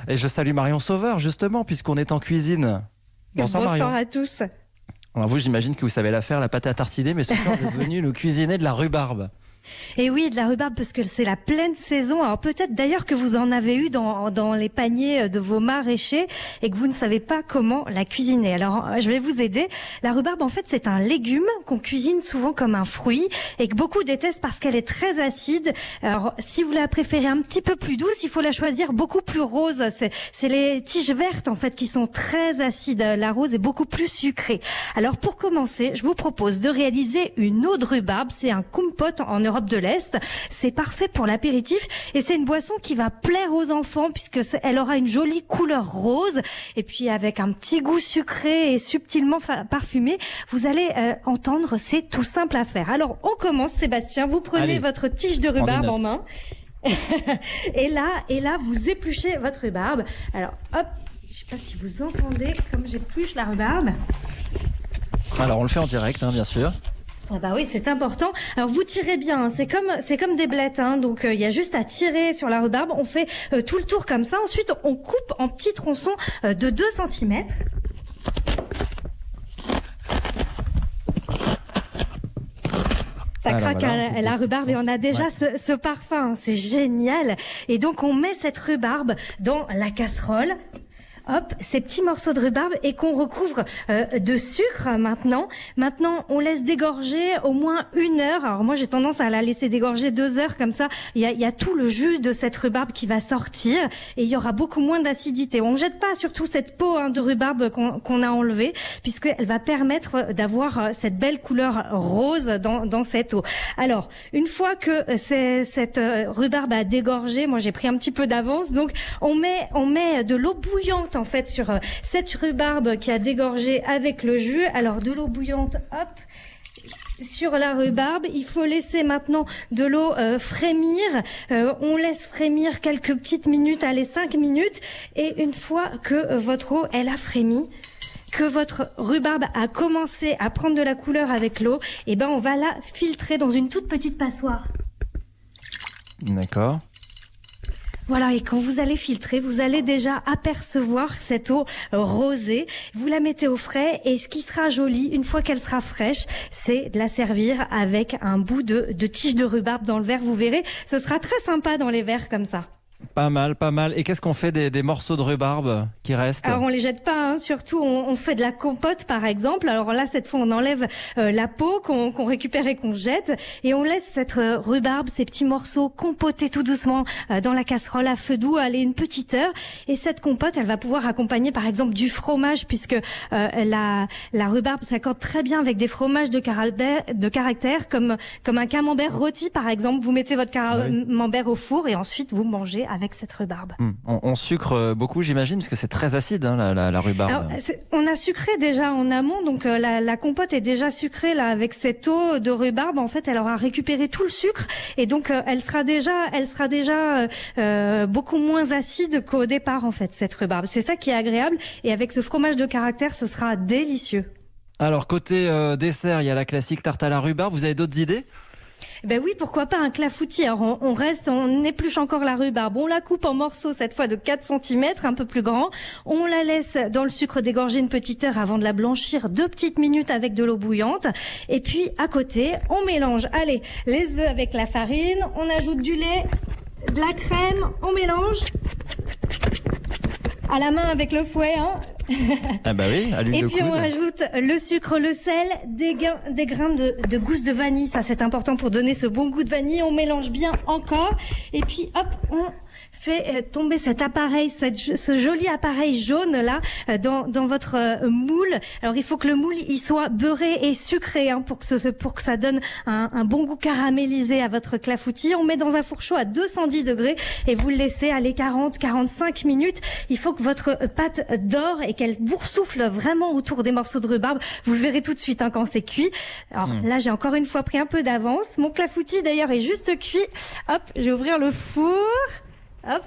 Et je salue Marion Sauveur, justement, puisqu'on est en cuisine. Bonsoir Marion. Bonsoir à tous. Alors vous, j'imagine que vous savez la faire, la pâte à tartiner, mais ce soir, vous êtes venu nous cuisiner de la rhubarbe. Et oui, de la rhubarbe parce que c'est la pleine saison. Alors peut-être d'ailleurs que vous en avez eu dans les paniers de vos maraîchers et que vous ne savez pas comment la cuisiner. Alors je vais vous aider. La rhubarbe, en fait, c'est un légume qu'on cuisine souvent comme un fruit et que beaucoup détestent parce qu'elle est très acide. Alors si vous la préférez un petit peu plus douce, il faut la choisir beaucoup plus rose. C'est les tiges vertes en fait qui sont très acides. La rose est beaucoup plus sucrée. Alors pour commencer, je vous propose de réaliser une eau de rhubarbe. C'est un compote en Europe de l'Est. C'est parfait pour l'apéritif et c'est une boisson qui va plaire aux enfants puisque elle aura une jolie couleur rose et puis avec un petit goût sucré et subtilement parfumé. Vous allez entendre, c'est tout simple à faire. Alors on commence, Sébastien. Vous prenez votre tige de rhubarbe en main et là vous épluchez votre rhubarbe. Alors hop, je sais pas si vous entendez comme j'épluche la rhubarbe. Alors on le fait en direct, hein, bien sûr. Ah bah oui, c'est important. Alors vous tirez bien, hein. C'est comme des blettes, hein. Donc il y a juste à tirer sur la rhubarbe. On fait tout le tour comme ça. Ensuite, on coupe en petits tronçons de 2 cm. Ça craque la rhubarbe et on a déjà ce parfum. C'est génial. Et donc on met cette rhubarbe dans la casserole. Hop, ces petits morceaux de rhubarbe et qu'on recouvre de sucre maintenant. Maintenant, on laisse dégorger au moins 1 heure. Alors moi, j'ai tendance à la laisser dégorger 2 heures comme ça. Il y a tout le jus de cette rhubarbe qui va sortir et il y aura beaucoup moins d'acidité. On jette pas surtout cette peau de rhubarbe qu'on a enlevée puisqu'elle va permettre d'avoir cette belle couleur rose dans cette eau. Alors, une fois que cette rhubarbe a dégorgé, moi j'ai pris un petit peu d'avance, donc on met de l'eau bouillante en fait sur cette rhubarbe qui a dégorgé avec le jus. Alors de l'eau bouillante, hop, sur la rhubarbe. Il faut laisser maintenant de l'eau frémir. On laisse frémir quelques petites minutes, allez 5 minutes. Et une fois que votre eau elle a frémi, que votre rhubarbe a commencé à prendre de la couleur avec l'eau, et ben on va la filtrer dans une toute petite passoire. D'accord. Voilà, et quand vous allez filtrer, vous allez déjà apercevoir cette eau rosée. Vous la mettez au frais et ce qui sera joli, une fois qu'elle sera fraîche, c'est de la servir avec un bout de tige de rhubarbe dans le verre. Vous verrez, ce sera très sympa dans les verres comme ça. Pas mal, pas mal. Et qu'est-ce qu'on fait des morceaux de rhubarbe qui restent? Alors on les jette pas, hein. Surtout on fait de la compote par exemple. Alors là cette fois on enlève la peau qu'on récupère et qu'on jette et on laisse cette rhubarbe, ces petits morceaux compoter tout doucement dans la casserole à feu doux, aller une petite heure. Et cette compote elle va pouvoir accompagner par exemple du fromage puisque la rhubarbe s'accorde très bien avec des fromages de caractère comme un camembert rôti par exemple. Vous mettez votre camembert au four et ensuite vous mangez avec cette rhubarbe. On sucre beaucoup, j'imagine, parce que c'est très acide, hein, la rhubarbe. Alors, on a sucré déjà en amont, donc la compote est déjà sucrée là avec cette eau de rhubarbe. En fait, elle aura récupéré tout le sucre et donc elle sera déjà beaucoup moins acide qu'au départ en fait cette rhubarbe. C'est ça qui est agréable et avec ce fromage de caractère, ce sera délicieux. Alors côté dessert, il y a la classique tarte à la rhubarbe. Vous avez d'autres idées? Ben oui, pourquoi pas un clafoutis. Alors on épluche encore la rhubarbe, on la coupe en morceaux cette fois de 4 cm, un peu plus grand. On la laisse dans le sucre dégorger une petite heure avant de la blanchir 2 petites minutes avec de l'eau bouillante. Et puis à côté, on mélange, allez, les œufs avec la farine, on ajoute du lait, de la crème, on mélange. À la main avec le fouet, hein. Ah bah oui, à l'huile de coude. Et puis on rajoute le sucre, le sel, des grains de gousse de vanille. Ça c'est important pour donner ce bon goût de vanille. On mélange bien encore. Et puis hop, on fait tomber cet appareil, ce joli appareil jaune là dans votre moule. Alors il faut que le moule il soit beurré et sucré hein, pour que ça donne un bon goût caramélisé à votre clafoutis. On met dans un four chaud à 210 degrés et vous le laissez aller 40-45 minutes. Il faut que votre pâte dore et qu'elle boursoufle vraiment autour des morceaux de rhubarbe. Vous le verrez tout de suite hein, quand c'est cuit. Alors là j'ai encore une fois pris un peu d'avance. Mon clafoutis d'ailleurs est juste cuit. Hop, je vais ouvrir le four. Hop.